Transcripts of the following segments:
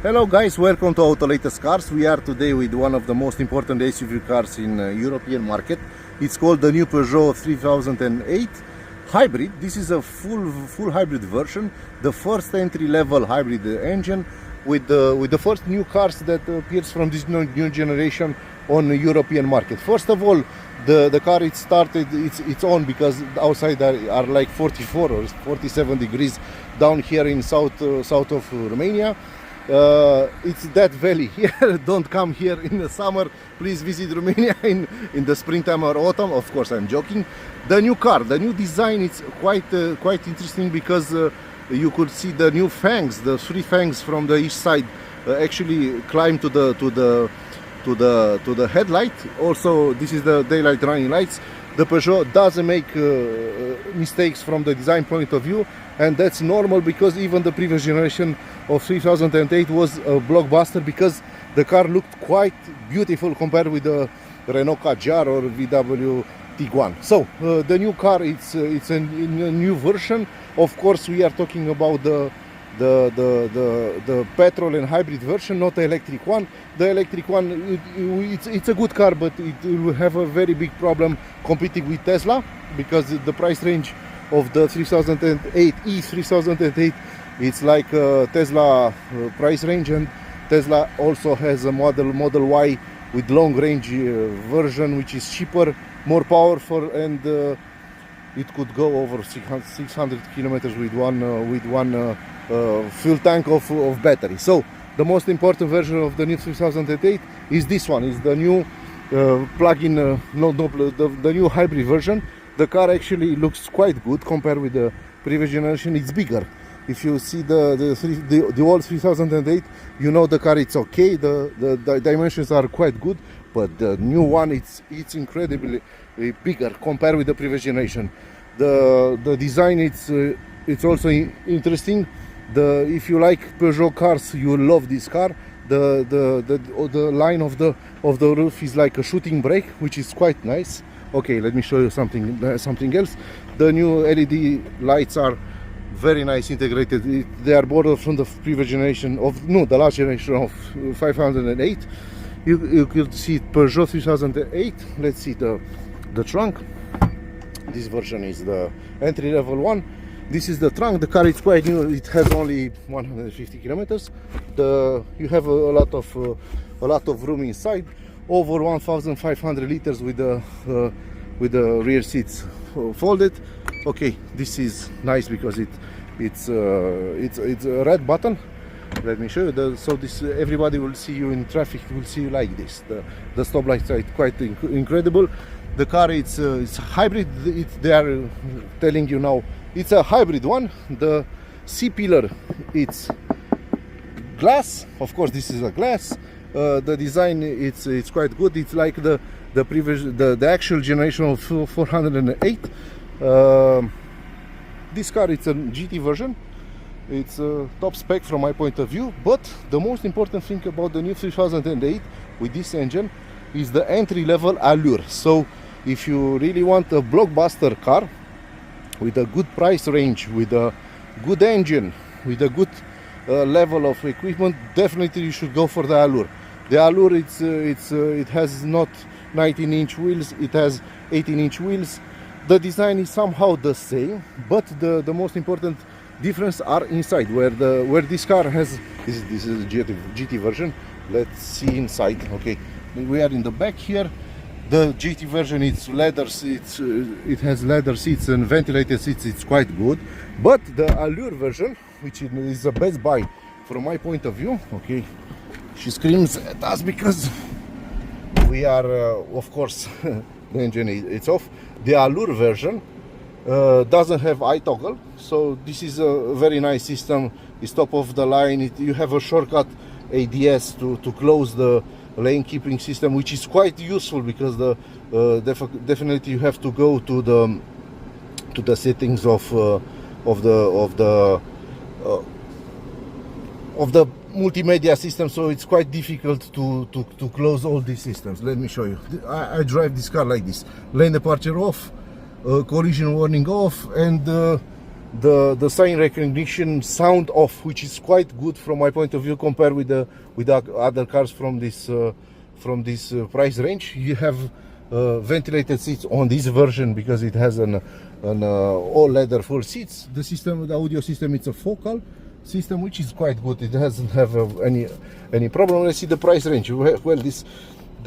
Hello guys, welcome to Autolatest Cars. We are today with one of the most important SUV cars in European market. It's called the new Peugeot 3008 Hybrid. This is a full hybrid version, the first entry-level hybrid engine with the first new cars that appears from this new generation on the European market. First of all, the car it started its own because outside are like 44 or 47 degrees down here in south of Romania. It's that valley here. Don't come here in the summer. Please visit Romania in the springtime or autumn. Of course, I'm joking. The new car, the new design, it's quite interesting because you could see the new fangs, the three fangs from the each side actually climb to the headlight. Also, this is the daylight running lights. The Peugeot doesn't make mistakes from the design point of view, and that's normal because even the previous generation of 3008 was a blockbuster because the car looked quite beautiful compared with the Renault Kadjar or VW Tiguan. So the new car, it's a new version. Of course, we are talking about the petrol and hybrid version, not the electric one. The electric one, it's a good car, but it will have a very big problem competing with Tesla because the price range of the 3008 E3008, it's like Tesla price range, and Tesla also has a Model Y with long range version, which is cheaper, more powerful, and it could go over 600 kilometers with one full tank of battery. So the most important version of the new 3008 is this one, is the new plug-in, the new hybrid version. The car actually looks quite good compared with the previous generation. It's bigger. If you see the old 3008, you know the car it's okay. The dimensions are quite good, but the new one it's incredibly bigger compared with the previous generation. The design it's also interesting. If you like Peugeot cars, you will love this car. The line of the roof is like a shooting brake, which is quite nice. Okay, let me show you something else. The new LED lights are very nice integrated. They are borrowed from the previous generation the last generation of 508. You could see Peugeot 3008. Let's see the trunk. This version is the entry level one. This is the trunk. The car is quite new. It has only 150 kilometers. You have a lot of room inside. Over 1,500 liters with the rear seats folded. Okay, this is nice because it's a red button. Let me show you. So this everybody will see you in traffic. Will see you like this. The stop lights are quite incredible. The car it's hybrid. They are telling you now it's a hybrid one. The C pillar it's glass. Of course, this is a glass. The design it's quite good. It's like the actual generation of 408. This car it's a GT version. It's a top spec from my point of view. But the most important thing about the new 3008 with this engine is the entry level allure. So if you really want a blockbuster car with a good price range, with a good engine, with a good level of equipment, definitely you should go for the allure. The allure it has not 19-inch wheels, it has 18-inch wheels. The design is somehow the same, but the most important difference are inside, where this car has this is a GT version. Let's see inside. Okay, we are in the back here. The GT version it's leather seats, it has leather seats and ventilated seats. It's quite good, but the allure version, which is the best buy from my point of view. Okay, she screams at us because we are of course the engine it's off. The allure version doesn't have iToggle, so this is a very nice system. It's top of the line. You have a shortcut ADS to close the lane keeping system, which is quite useful because definitely you have to go to the settings of the multimedia system, so it's quite difficult to close all these systems. Let me show you. I drive this car like this: lane departure off, collision warning off, and the sign recognition sound off, which is quite good from my point of view compared with the other cars from this price range. You have ventilated seats on this version because it has an all leather full seats. The system, the audio system, it's a focal system, which is quite good. It doesn't have any problem. Let's see the price range. Well, this,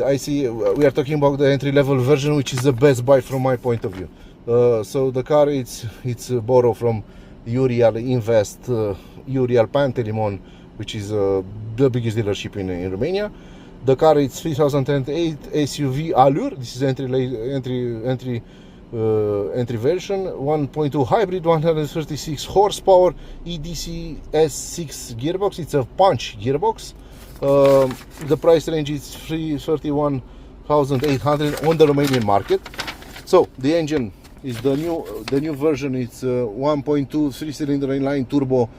I see we are talking about the entry-level version, which is the best buy from my point of view. So the car, it's borrowed from Urial Invest, Urial Pantelimon, which is the biggest dealership in Romania. The car is 2008 SUV Allure. This is entry version. 1.2 hybrid, 136 horsepower, eDCS6 gearbox. It's a punch gearbox. The price range is 31,800 on the Romanian market. So the engine is the new version. It's 1.2 3-cylinder inline turbo.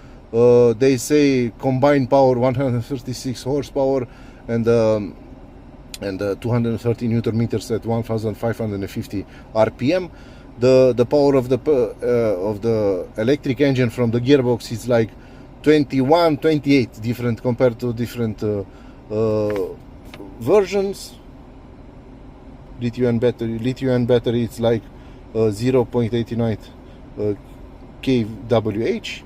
They say combined power 136 horsepower and 230 Newton meters at 1,550 RPM. The power of the electric engine from the gearbox is like 21, 28 different compared to different versions. Lithium battery it's like 0.89 kWh.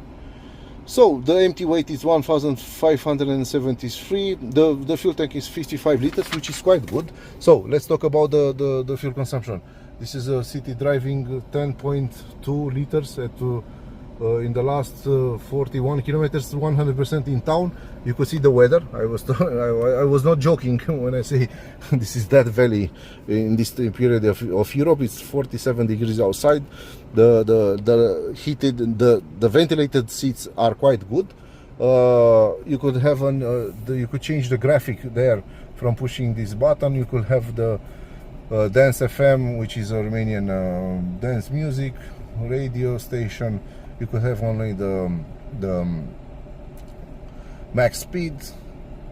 So the empty weight is 1,573. The fuel tank is 55 liters, which is quite good. So let's talk about the fuel consumption. This is a city driving 10.2 liters at in the last 41 kilometers, 100% in town. You could see the weather. I was not joking when I say this is that valley in this period of Europe. It's 47 degrees outside. The heated, the ventilated seats are quite good. You could have you could change the graphic there from pushing this button. You could have the Dance FM, which is a Romanian dance music radio station. You could have only the max speed.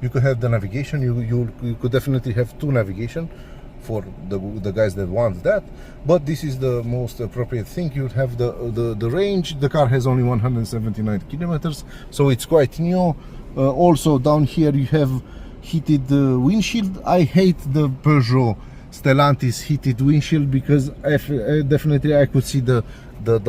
You could have the navigation. You could definitely have two navigation for the guys that want that. But this is the most appropriate thing. You have the range. The car has only 179 kilometers, so it's quite new. Also down here you have heated windshield. I hate the Peugeot Stellantis heated windshield because definitely I could see the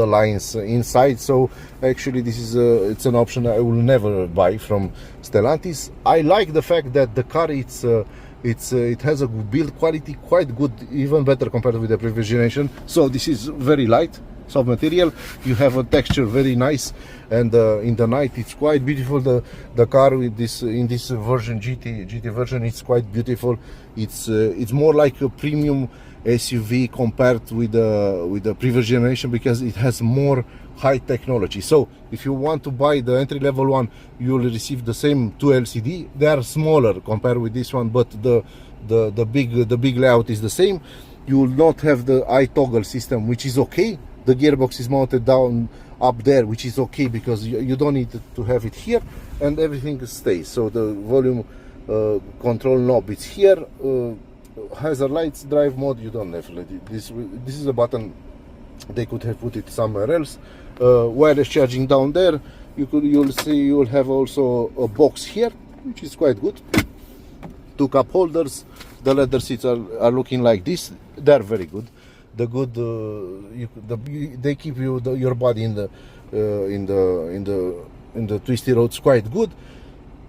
lines inside. So actually this is it's an option I will never buy from Stellantis. I like the fact that the car it has a build quality quite good, even better compared with the previous generation. So this is very light, soft material. You have a texture very nice, and in the night it's quite beautiful. The car with this in this version GT version, it's quite beautiful. It's more like a premium SUV compared with the previous generation because it has more high technology. So if you want to buy the entry-level one, you will receive the same two LCD. They are smaller compared with this one, but the big layout is the same. You will not have the iToggle system, which is okay. The gearbox is mounted down up there, which is okay because you don't need to have it here, and everything stays. So the volume control knob is here. Hazard lights, drive mode, you don't have this is a button. They could have put it somewhere else. Wireless charging down there. You'll see you'll have also a box here, which is quite good. Two cup holders. The leather seats are looking like this. They're very good. They keep your body in the twisty roads quite good.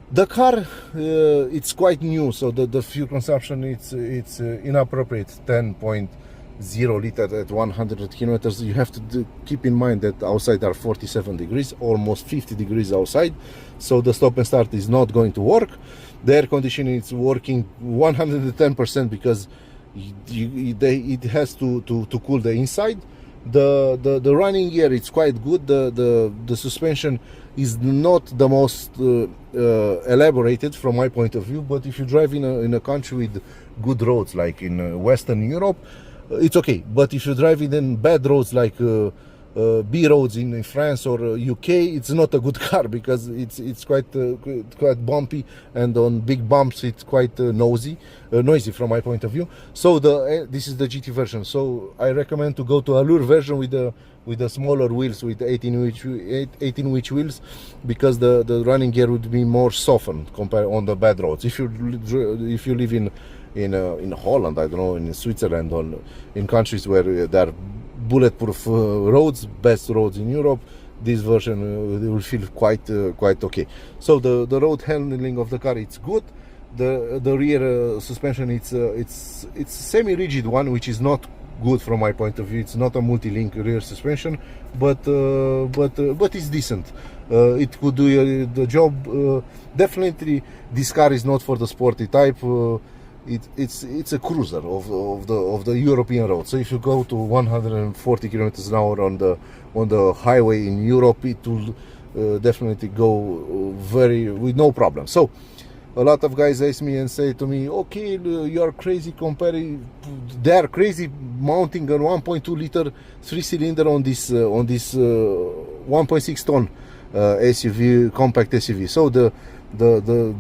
The car it's quite new, so the fuel consumption it's inappropriate, 10.0 liter at 100 kilometers. You have to keep in mind that outside are 47 degrees, almost 50 degrees outside, so the stop and start is not going to work. The air conditioning is working 110% because it has to cool the inside. The running gear, it's quite good. The suspension is not the most elaborated from my point of view, but if you drive in a country with good roads like in Western Europe, it's okay. But if you drive in bad roads like B roads in France or UK, it's not a good car because it's quite bumpy, and on big bumps it's quite noisy from my point of view. So this is the GT version. So I recommend to go to Allure version with the smaller wheels, with 18-inch wheels, because the running gear would be more softened compared on the bad roads. If you live in Holland, I don't know, in Switzerland, or in countries where there are bulletproof roads, best roads in Europe, this version will feel quite okay. So the road handling of the car, it's good. The rear suspension, it's semi-rigid one, which is not good from my point of view. It's not a multi-link rear suspension, but it's decent. It could do the job. Definitely, this car is not for the sporty type. It's a cruiser of the European road. So if you go to 140 kilometers an hour on the highway in Europe, it will definitely go with no problem. So a lot of guys ask me and say to me, okay, you are crazy comparing. They are crazy mounting a 1.2 liter 3-cylinder on this 1.6 ton SUV, compact SUV. So the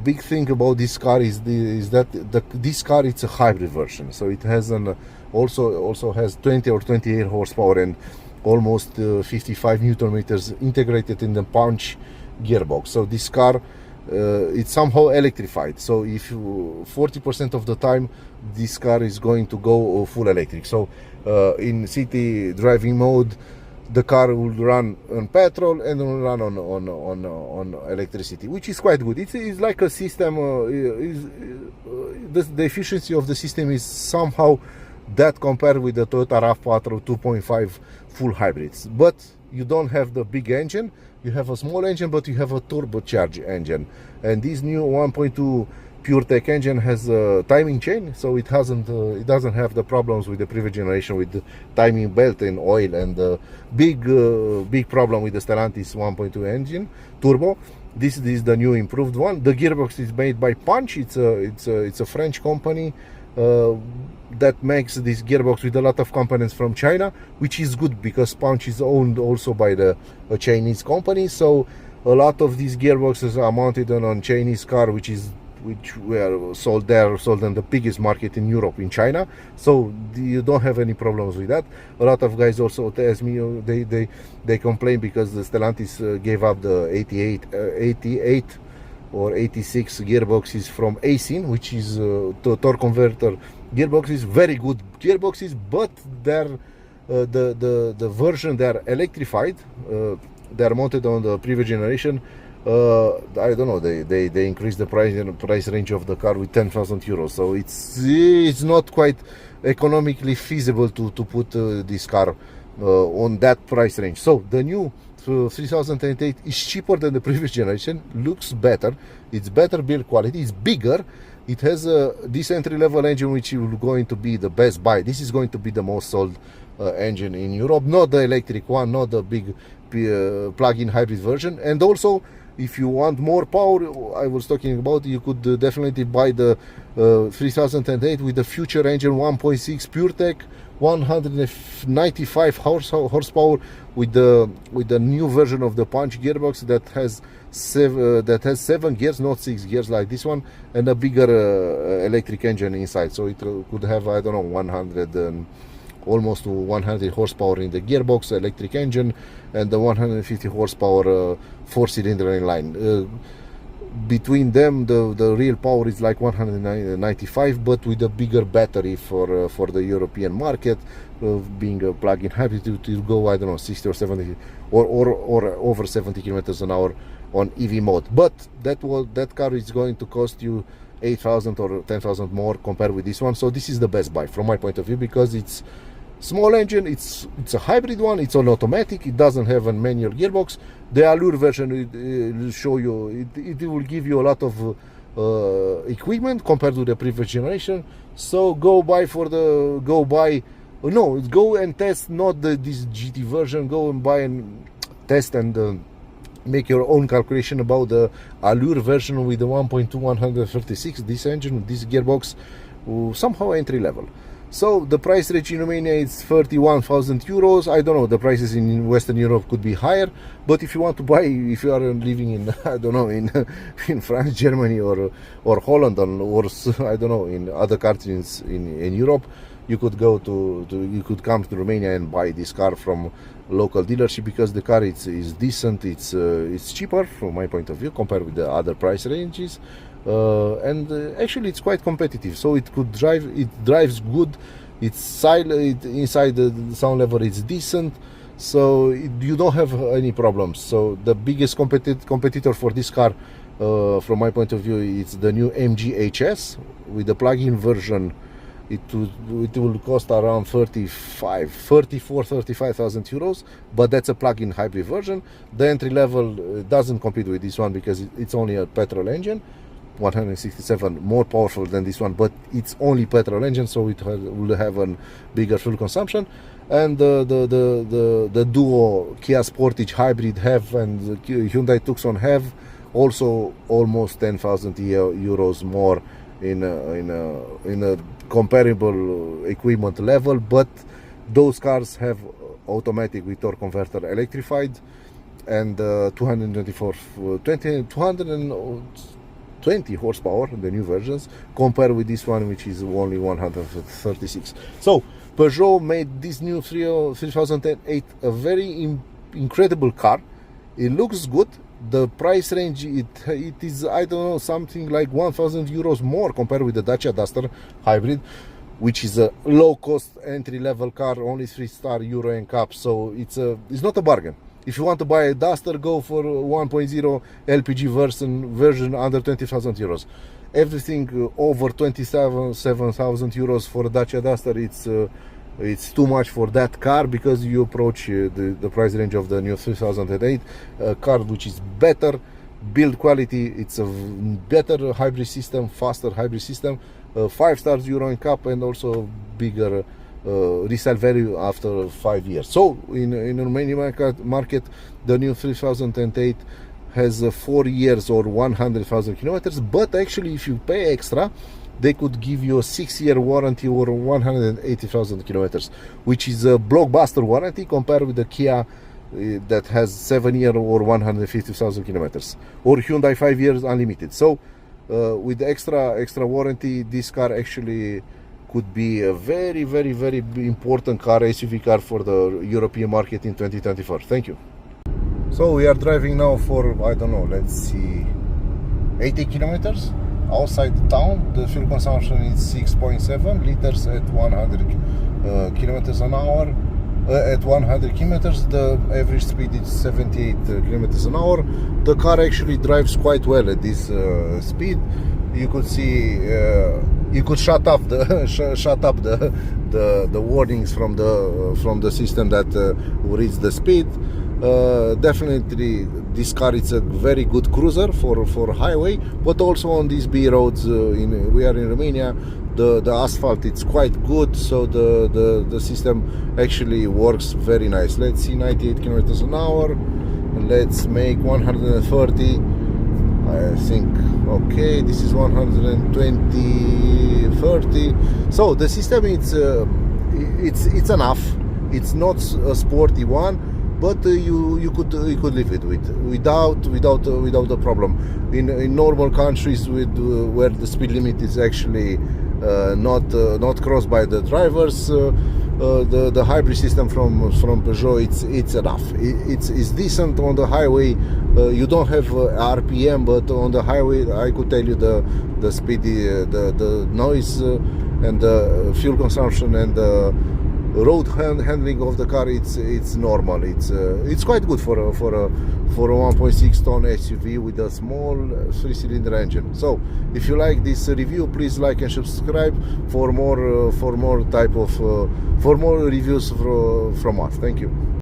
big thing about this car is that this car, it's a hybrid version. So it has also has 20 or 28 horsepower and almost 55 Newton meters integrated in the punch gearbox. So this car, it's somehow electrified. So if 40% of the time this car is going to go full electric. So in city driving mode, the car will run on petrol and will run on electricity, which is quite good. It's like a system. The efficiency of the system is somehow that compared with the Toyota RAV4 2.5 full hybrids. But you don't have the big engine. You have a small engine, but you have a turbocharged engine. And this new 1.2 PureTech engine has a timing chain, so it doesn't have the problems with the previous generation with the timing belt and oil, and the big problem with the Stellantis 1.2 engine turbo. This is the new improved one. The gearbox is made by Punch. It's a French company that makes this gearbox with a lot of components from China, which is good because Punch is owned also by a Chinese company. So a lot of these gearboxes are mounted on Chinese car, which were sold in the biggest market in Europe, in China. So you don't have any problems with that. A lot of guys also ask me, they complain because the Stellantis gave up the 88 or 86 gearboxes from Aisin, which is the torque converter gearboxes, very good gearboxes, but they're the version, they're electrified. They're mounted on the previous generation. I don't know, they increased the price range of the car with 10,000 euros. So it's not quite economically feasible to put this car on that price range. So the new 3008 is cheaper than the previous generation, looks better, it's better build quality, it's bigger. It has this entry-level engine, which is going to be the best buy. This is going to be the most sold engine in Europe, not the electric one, not the big plug-in hybrid version. And also, if you want more power, I was talking about, you could definitely buy the 3008 with the future engine 1.6 PureTech, 195 horsepower with the new version of the Punch gearbox that has 7 gears, not 6 gears like this one, and a bigger electric engine inside. So it could have, I don't know, almost to 100 horsepower in the gearbox, electric engine, and the 150 horsepower 4-cylinder inline. Between them, the real power is like 195, but with a bigger battery for the European market, being a plug-in hybrid, to go, I don't know, 60 or 70 or over 70 kilometers an hour on EV mode. But that car is going to cost you 8,000 or 10,000 more compared with this one. So this is the best buy from my point of view, because it's small engine, it's a hybrid one, it's an automatic, it doesn't have a manual gearbox. The Allure version will show you, it will give you a lot of equipment compared to the previous generation. So go and test, not this GT version, go and buy and test and make your own calculation about the Allure version with the 1.2 136, this engine, this gearbox, somehow entry level. So the price range in Romania is 31,000 euros. I don't know, the prices in Western Europe could be higher, but if you want to buy, if you are living in I don't know, in France, Germany, or Holland, or I don't know, in other countries in Europe, you could go you could come to Romania and buy this car from local dealership, because the car is decent, it's cheaper from my point of view compared with the other price ranges, and actually it's quite competitive. So it drives good, it's silent, inside the sound level it's decent, so you don't have any problems. So the biggest competitor for this car, from my point of view, it's the new MG HS with the plug-in version. It will cost around 35,000 euros, but that's a plug-in hybrid version. The entry level doesn't compete with this one because it's only a petrol engine, 167, more powerful than this one, but it's only petrol engine, so it will have a bigger fuel consumption. And the duo Kia Sportage hybrid have and Hyundai Tucson have also almost 10,000 euros more in a comparable equipment level, but those cars have automatic with torque converter electrified, and 220 horsepower, the new versions, compared with this one, which is only 136. So Peugeot made this new 3008 a very incredible car. It looks good. The price range, it is, I don't know, something like 1,000 euros more compared with the Dacia Duster hybrid, which is a low-cost entry-level car, only 3-star Euro NCAP. So it's not a bargain. If you want to buy a Duster, go for 1.0 LPG version under 20,000 euros. Everything over 27,000 euros for a Dacia Duster, it's too much for that car, because you approach the price range of the new 3008 car, which is better build quality. It's a better hybrid system, faster hybrid system, 5 stars Euro NCAP, and also bigger resale value after 5 years. So in Romanian market, the new 3008 has 4 years or 100,000 kilometers, but actually if you pay extra, they could give you a 6-year warranty or 180,000 kilometers, which is a blockbuster warranty compared with the Kia that has 7-year or 150,000 kilometers, or Hyundai 5 years unlimited. So with the extra warranty, this car actually could be a very, very, very important car, SUV car for the European market in 2024. Thank you. So we are driving now for, I don't know, let's see, 80 kilometers outside the town. The fuel consumption is 6.7 liters at 100 kilometers an hour. At 100 kilometers, the average speed is 78 kilometers an hour. The car actually drives quite well at this speed. You could see, you could shut up the warnings from the system that reads the speed. Definitely this car is a very good cruiser for highway, but also on these B roads. We are in Romania, the asphalt, it's quite good, so the system actually works very nice. Let's see, 98 kilometers an hour, and let's make 130. I think, okay, this is 120, 30. So the system, it's enough. It's not a sporty one, but you could live it without a problem. In normal countries where the speed limit is actually not crossed by the drivers, the hybrid system from Peugeot, it's enough. It's decent on the highway. You don't have RPM, but on the highway I could tell you the speed, the noise, and the fuel consumption, and the road handling of the car, it's normal. It's quite good for a 1.6 ton SUV with a small 3-cylinder engine. So if you like this review, please like and subscribe for more reviews from us. Thank you.